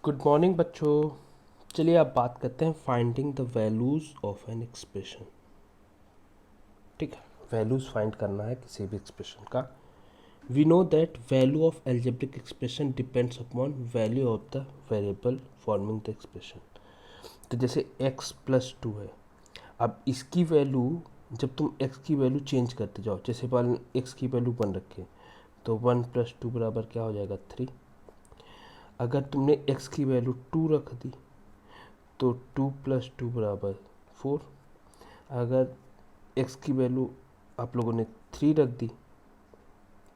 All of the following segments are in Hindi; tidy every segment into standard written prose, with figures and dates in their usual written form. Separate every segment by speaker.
Speaker 1: गुड मॉर्निंग बच्चों। चलिए अब बात करते हैं finding the values of an expression. ठीक है, वैल्यूज़ फाइंड करना है किसी भी एक्सप्रेशन का। We know that value of algebraic expression depends upon value of the variable forming the expression. तो जैसे x प्लस टू है, अब इसकी वैल्यू जब तुम x की वैल्यू चेंज करते जाओ, जैसे मान x की वैल्यू 1 रखे तो 1 प्लस टू बराबर क्या हो जाएगा 3। अगर तुमने x की वैल्यू 2 रख दी तो 2 प्लस टू बराबर 4। अगर x की वैल्यू आप लोगों ने 3 रख दी,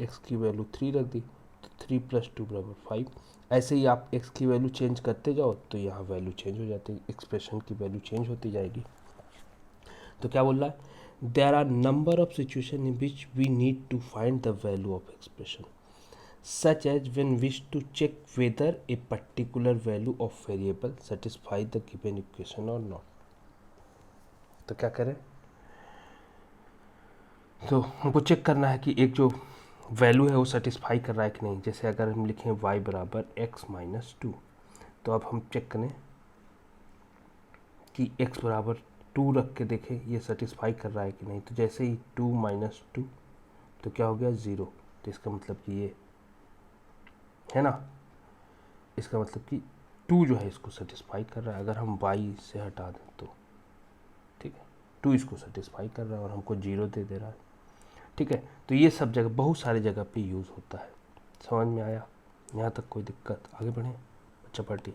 Speaker 1: x की वैल्यू 3 रख दी तो 3 प्लस टू बराबर 5। ऐसे ही आप x की वैल्यू चेंज करते जाओ तो यहाँ वैल्यू चेंज हो जाती है, एक्सप्रेशन की वैल्यू चेंज होती जाएगी। तो क्या बोल रहा है, there are number of situation in which we need to find the value of expression such as when wish to check whether a particular value of variable satisfy the given equation or not। तो क्या करें, तो हमको चेक करना है कि एक जो वैल्यू है वो सेटिस्फाई कर रहा है कि नहीं। जैसे अगर हम लिखें y बराबर x माइनस टू, तो अब हम चेक करें कि x बराबर 2 रख के देखें ये सेटिस्फाई कर रहा है कि नहीं। तो जैसे ही 2 माइनस टू तो क्या हो गया 0। तो इसका मतलब कि ये है ना, इसका मतलब कि 2 जो है इसको सेटिस्फाई कर रहा है। अगर हम y से हटा दें तो ठीक है, 2 इसको सेटिस्फाई कर रहा है और हमको 0 दे दे रहा है। ठीक है, तो ये सब जगह बहुत सारी जगह पे यूज़ होता है। समझ में आया? यहाँ तक कोई दिक्कत? आगे बढ़ें बच्चा पार्टी।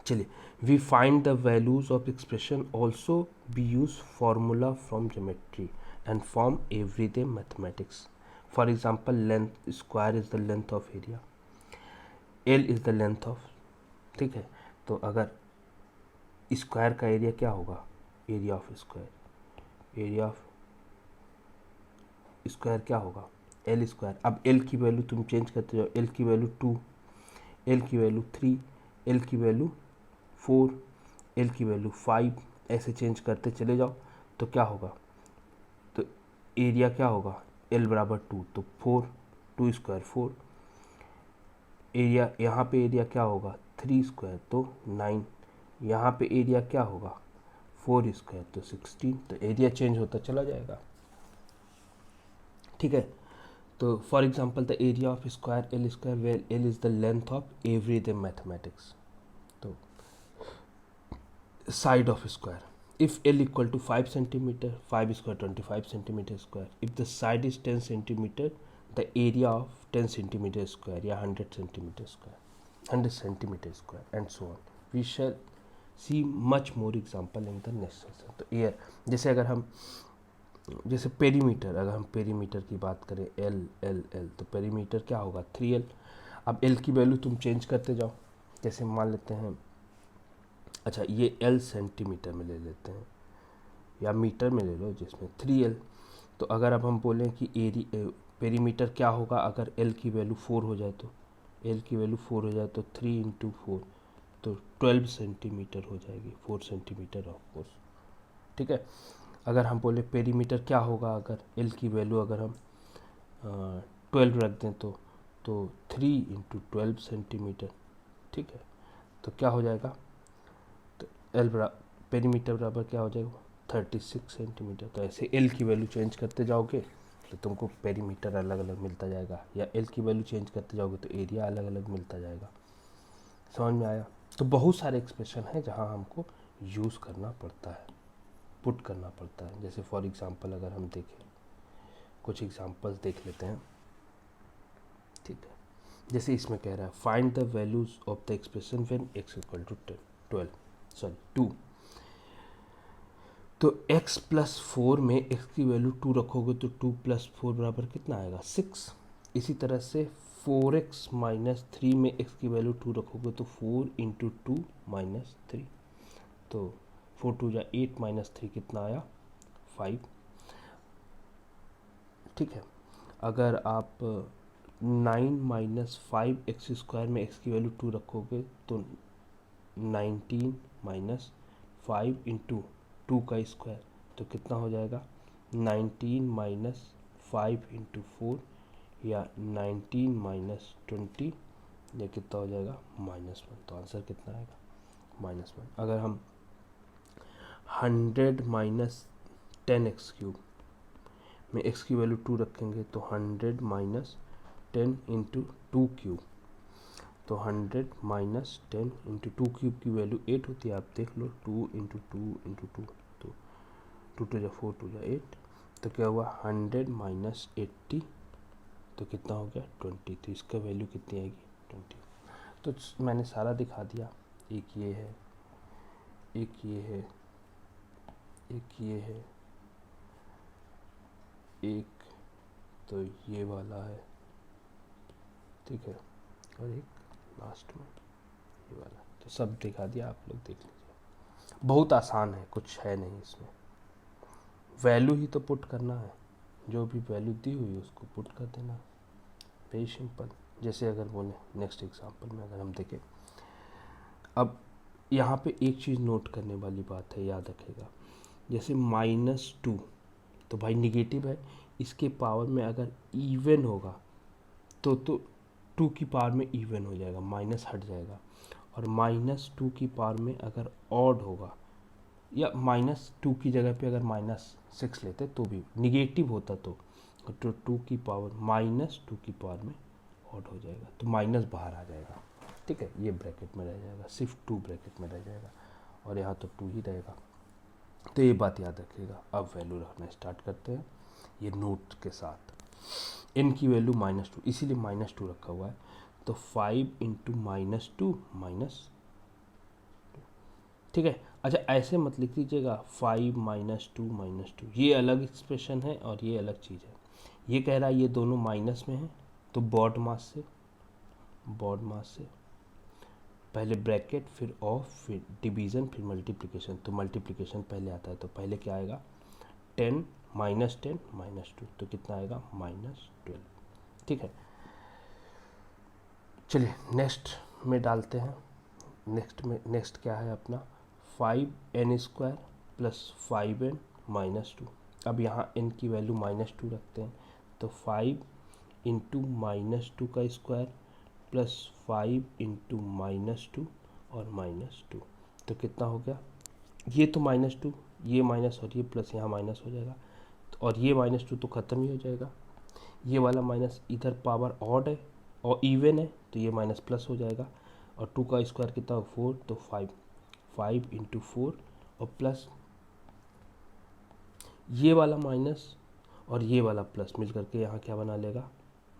Speaker 1: चलिए, we find the values of expression also be use formula from geometry and from everyday mathematics. For example, length square is the length of area, L is the length of. ठीक है, तो अगर स्क्वायर का एरिया क्या होगा, area of square, area of square क्या होगा एल स्क्वायर। अब एल की वैल्यू तुम चेंज करते जाओ, एल की वैल्यू 2, एल की वैल्यू 3, एल की वैल्यू 4, एल की वैल्यू 5, ऐसे चेंज करते चले जाओ तो क्या होगा, तो एरिया क्या होगा, एल बराबर 2 तो 4, 2 स्क्वायर 4। एरिया यहाँ पे एरिया क्या होगा 3 स्क्वायर तो 9, यहाँ पे एरिया क्या होगा 4 स्क्वायर तो 16। तो एरिया चेंज होता चला जाएगा। ठीक है, तो for example the area of square L square where L is the length of everyday mathematics. तो side of square, if L equal to 5 centimetre, 5 square 25 centimetre square. If the side is 10 centimetre, the area of 10 centimetre square या 100 centimetre square, 100 centimetre square and so on. We shall see much more example in the next session. तो एयर, जैसे अगर हम जैसे पेरीमीटर, अगर हम पेरीमीटर की बात करें एल एल एल, तो पेरीमीटर क्या होगा 3L। अब एल की वैल्यू तुम चेंज करते जाओ, जैसे मान लेते हैं, अच्छा ये एल सेंटीमीटर में ले लेते हैं या मीटर में ले लो, जिसमें 3L। तो अगर अब हम बोलें कि पेरीमीटर क्या होगा अगर एल की वैल्यू 4 हो जाए, तो एल की वैल्यू 4 हो जाए तो 3 इंटू 4 तो 12 सेंटीमीटर हो जाएगी, 4 सेंटीमीटर ऑफ कोर्स। ठीक है, अगर हम बोले पेरीमीटर क्या होगा अगर एल की वैल्यू अगर हम 12 रख दें तो 3 इंटू 12 सेंटीमीटर। ठीक है, तो क्या हो जाएगा, तो एल पेरीमीटर बराबर क्या हो जाएगा 36 सेंटीमीटर। तो ऐसे एल की वैल्यू चेंज करते जाओगे तो तुमको पेरीमीटर अलग अलग मिलता जाएगा, या एल की वैल्यू चेंज करते जाओगे तो एरिया अलग अलग मिलता जाएगा। समझ में आया? तो बहुत सारे एक्सप्रेशन हैं जहाँ हमको यूज़ करना पड़ता है, पुट करना पड़ता है। जैसे फॉर एग्जांपल अगर हम देखें, कुछ एग्जांपल्स देख लेते हैं। ठीक है, जैसे इसमें कह रहा है find the values of the expression when x equal to 2। तो x प्लस 4 में x की वैल्यू 2 रखोगे तो 2 प्लस 4 बराबर कितना आएगा 6। इसी तरह से 4x माइनस 3 में x की वैल्यू 2 रखोगे तो 4 इंटू 2 माइनस 3, तो 4 2 या 8 माइनस 3 कितना आया 5। ठीक है, अगर आप 9 माइनस 5 एक्स स्क्वायर में x की वैल्यू 2 रखोगे तो 19 माइनस 5 इंटू 2 का स्क्वायर तो कितना हो जाएगा 19 माइनस 5 इंटू 4 या 19 माइनस 20 ये कितना हो जाएगा -1। तो आंसर कितना आएगा -1। अगर हम 100 माइनस 10x³ में x की वैल्यू 2 रखेंगे तो 100 माइनस 10 इंटू 2³ तो 100 माइनस 10 इंटू 2³ की वैल्यू 8 होती है। आप देख लो 2 इंटू 2 इंटू 2 तो 2 2 4 2 8 तो क्या हुआ 100 माइनस 80 तो कितना हो गया 20। तो इसका वैल्यू कितनी आएगी 20। तो मैंने सारा दिखा दिया। एक ये है, एक ये है, एक ये है, एक तो ये वाला है, ठीक है, और एक लास्ट में ये वाला। तो सब दिखा दिया, आप लोग देख लीजिए। बहुत आसान है, कुछ है नहीं इसमें। वैल्यू ही तो पुट करना है, जो भी वैल्यू दी हुई है उसको पुट कर देना, वेरी सिंपल। जैसे अगर बोले नेक्स्ट एग्जांपल में अगर हम देखें, अब यहाँ पे एक चीज़ नोट करने वाली बात है, याद रखेगा। जैसे -2 तो भाई निगेटिव है, इसके पावर में अगर इवन होगा तो 2 की पावर में इवन हो जाएगा, माइनस हट जाएगा। और -2 की पावर में अगर ऑड होगा या -2 की जगह पे अगर -6 लेते तो भी निगेटिव होता तो 2 की पावर -2 की पावर में ऑड हो जाएगा, तो माइनस बाहर आ जाएगा, ठीक है। ये ब्रैकेट में रह जाएगा, सिर्फ 2 ब्रैकेट में रह जाएगा और यहाँ तो 2 ही रहेगा। तो ये बात याद रखिएगा। अब वैल्यू रखना स्टार्ट करते हैं ये नोट के साथ। n की वैल्यू -2, इसीलिए -2 रखा हुआ है। तो 5 इंटू -2 -2, ठीक है। अच्छा ऐसे मत लिख लीजिएगा 5 -2 -2, ये अलग एक्सप्रेशन है और ये अलग चीज़ है। ये कह रहा है ये दोनों माइनस में है, तो बॉड मास से पहले ब्रैकेट फिर ऑफ फिर डिवीज़न फिर मल्टीप्लिकेशन। तो मल्टीप्लिकेशन पहले आता है, तो पहले क्या आएगा 10 -10 -2 तो कितना आएगा -12, ठीक है। चलिए नेक्स्ट में डालते हैं। नेक्स्ट क्या है अपना 5n² प्लस 5n -2। अब यहाँ n की वैल्यू -2 रखते हैं, तो 5 इंटू -2 का स्क्वायर प्लस 5 इंटू -2 और -2 तो कितना हो गया। ये तो -2, ये माइनस और ये प्लस यहाँ माइनस हो जाएगा, और ये -2 तो ख़त्म ही हो जाएगा। ये वाला माइनस इधर पावर ऑड है और इवन है, तो ये माइनस प्लस हो जाएगा। और 2 का स्क्वायर कितना 4, तो 5 इंटू 4 और प्लस ये वाला माइनस और ये वाला प्लस मिल करके यहाँ क्या बना लेगा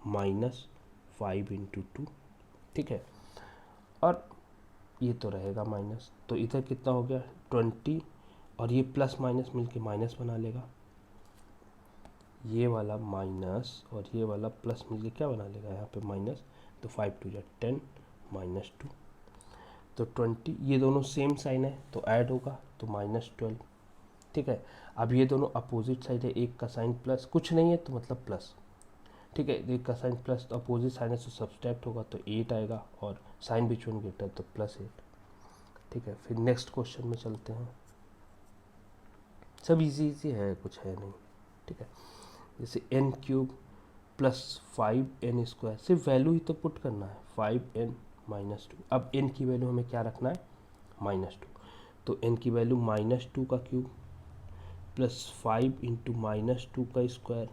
Speaker 1: -5 इंटू 2, ठीक है। और ये तो रहेगा माइनस, तो इधर कितना हो गया 20 और ये प्लस माइनस मिलके माइनस बना लेगा। ये वाला माइनस और ये वाला प्लस मिलके क्या बना लेगा यहाँ पे माइनस, तो 5 2 10 -2 तो 20। ये दोनों सेम साइन है तो ऐड होगा तो -12, ठीक है। अब ये दोनों अपोजिट साइड है, एक का साइन प्लस कुछ नहीं है तो मतलब प्लस, ठीक है। एक का साइन प्लस तो अपोजिट साइन है तो सब्सट्रैक्ट होगा तो 8 आएगा, और साइन बिच वन ग्रेटर तो +8, ठीक है। फिर नेक्स्ट क्वेश्चन में चलते हैं। सब इजी है, कुछ है नहीं, ठीक है। जैसे n³ प्लस 5n², सिर्फ वैल्यू ही तो पुट करना है 5n -2। अब n की वैल्यू हमें क्या रखना है -2, तो n की वैल्यू -2 का क्यूब प्लस 5 इंटू -2 का स्क्वायर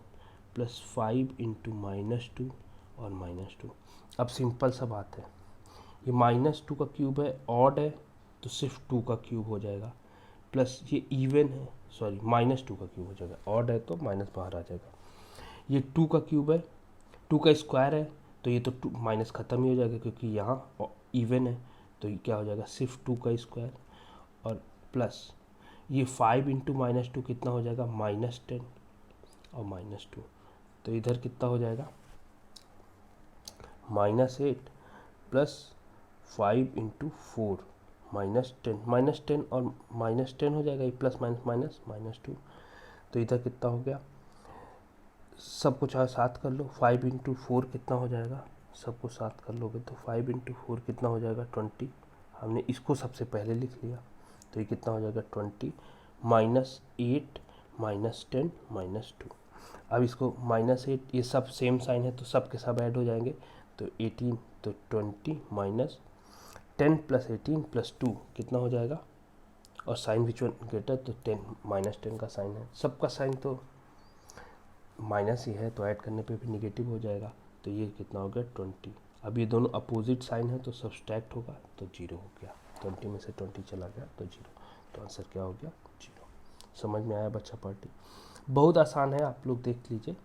Speaker 1: प्लस 5 इंटू -2 और -2। अब सिंपल सा बात है, ये -2 का क्यूब है, ऑड है तो सिर्फ 2 का क्यूब हो जाएगा, प्लस ये इवन है, सॉरी -2 का क्यूब हो जाएगा, ऑड है तो माइनस बाहर आ जाएगा। ये 2 का क्यूब है, 2 का स्क्वायर है तो ये तो 2 माइनस ख़त्म ही हो जाएगा क्योंकि यहाँ इवन है, तो ये क्या हो जाएगा सिर्फ 2 का स्क्वायर और प्लस ये 5 इंटू -2 कितना हो जाएगा -10 और -2, तो इधर कितना हो जाएगा -8 प्लस 5 इंटू 4 -10 और -10 हो जाएगा, ये प्लस माइनस -2, तो इधर कितना हो गया, सब कुछ साथ कर लो, 5 इंटू 4 कितना हो जाएगा, सबको साथ कर लोगे तो 5 इंटू 4 कितना हो जाएगा 20। हमने इसको सबसे पहले लिख लिया, तो ये कितना हो जाएगा 20 -8 -10 -2। अब इसको -8, ये सब सेम साइन है तो सब के सब ऐड हो जाएंगे, तो 18 तो 20 माइनस 10 प्लस 18 प्लस 2 कितना हो जाएगा, और साइन विच वन ग्रेटर, तो 10 माइनस 10 का साइन है, सबका साइन तो माइनस ही है, तो ऐड करने पे भी निगेटिव हो जाएगा, तो ये कितना हो गया 20। अब ये दोनों अपोजिट साइन है तो सब्सट्रैक्ट होगा तो 0 हो गया, 20 में से 20 चला गया तो 0, तो आंसर क्या हो गया 0। समझ में आया बच्चा पार्टी? बहुत आसान है, आप लोग देख लीजिए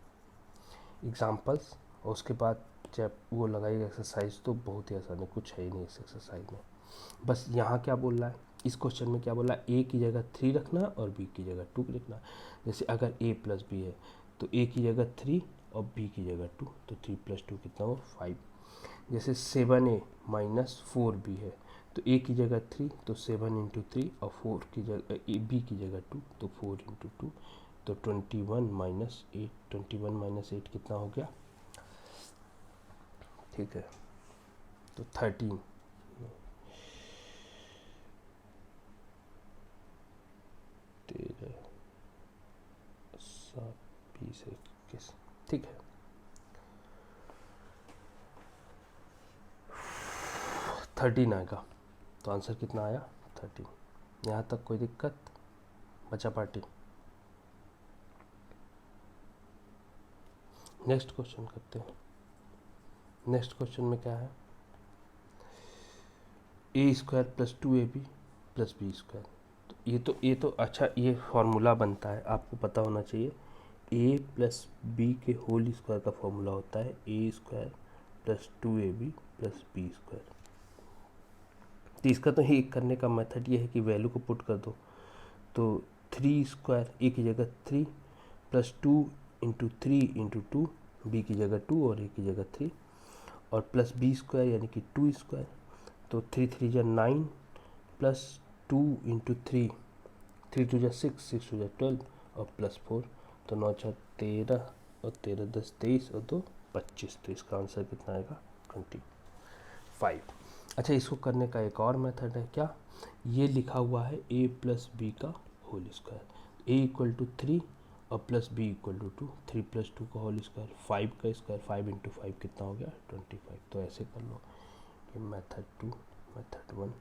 Speaker 1: एग्जाम्पल्स, और उसके बाद जब वो लगाइएगा एक्सरसाइज तो बहुत ही आसान है, कुछ है ही नहीं इस एक्सरसाइज में। बस यहाँ क्या बोल रहा है, इस क्वेश्चन में क्या बोला है, ए की जगह 3 रखना और बी की जगह 2 रखना। जैसे अगर ए प्लस बी है तो ए की जगह 3 और बी की जगह 2, तो 3 प्लस 2 कितना हो 5। जैसे 7a माइनस 4b है तो a की जगह 3 तो 7 इंटू 3 और 4 की जगह b की जगह 2 तो 4 इंटू 2, तो 21 माइनस 8, 21 माइनस 8 कितना हो गया, ठीक है, तो 13, 13 7 20 21, ठीक है। 13 आएगा, तो आंसर कितना आया 13। यहाँ तक कोई दिक्कत बचा पार्टी? नेक्स्ट क्वेश्चन करते हैं। नेक्स्ट क्वेश्चन में क्या है, ए square plus 2ab plus B square. तो ये तो अच्छा, ये फार्मूला बनता है, आपको पता होना चाहिए। ए प्लस बी के होल स्क्वायर का फॉर्मूला होता है ए square plus 2ab plus B square. तो इसका तो ही करने का मेथड ये है कि वैल्यू को पुट कर दो, तो 3 स्क्वायर ए की जगह 3 प्लस 2 इंटू 3 इंटू 2, बी की जगह 2 और ए की जगह 3, और प्लस बी स्क्वायर यानी कि 2 स्क्वायर, तो 3 3 जा 9 प्लस 2 इंटू 3, 3 2 जा 6, 6 2 जा 12 और प्लस 4, तो 9 4 13 और 13 10 23 और 2 25, तो इसका आंसर कितना आएगा 25। अच्छा, इसको करने का एक और मेथड है, क्या, ये लिखा हुआ है a प्लस बी का whole square, a equal to 3 और plus B equal to 2, 3 plus 2 का होल स्क्वायर 5 का स्क्वायर, 5 इंटू 5 कितना हो गया 25। तो ऐसे कर लो, ये मेथड 2 मेथड 1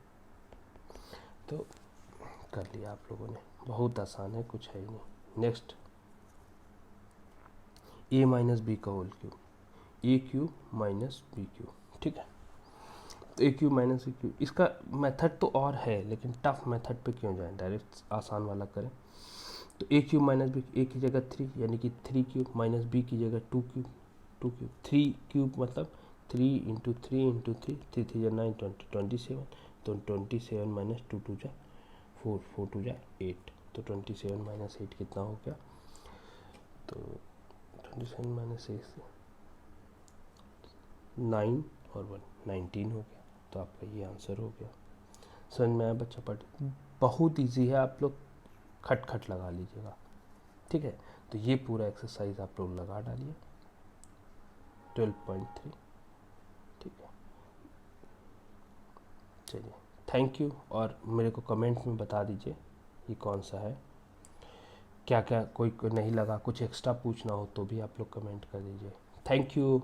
Speaker 1: तो कर लिया आप लोगों ने, बहुत आसान है, कुछ है ही नहीं। नेक्स्ट, a माइनस बी का होल क्यूब, ए क्यूब माइनस बी क्यूब, ठीक है, तो ए क्यूब माइनस बी क्यूब, इसका मेथड तो और है लेकिन टफ मेथड पे क्यों जाएं, डायरेक्ट आसान वाला करें। तो ए क्यूब माइनस बी, ए की जगह 3 यानी कि 3 क्यूब माइनस बी की जगह 2 क्यूब, 2 क्यूब, 3 क्यूब मतलब 3 इंटू 3 इंटू 3, 3 3 जा 9 20 27, तो 27 माइनस 2 2 जा 4, 4 2 जा 8, तो 27 माइनस 8 कितना हो गया, तो 27 माइनस 8 से 9 और 1 19 हो गया, तो आपका ये आंसर हो गया। समझ में आया बच्चा पार्टी? बहुत इजी है, आप लोग खट खट लगा लीजिएगा, ठीक है। तो ये पूरा एक्सरसाइज आप लोग लगा डालिए 12.3, ठीक है। चलिए, थैंक यू, और मेरे को कमेंट में बता दीजिए ये कौन सा है, क्या क्या कोई नहीं लगा, कुछ एक्स्ट्रा पूछना हो तो भी आप लोग कमेंट कर दीजिए। Thank you.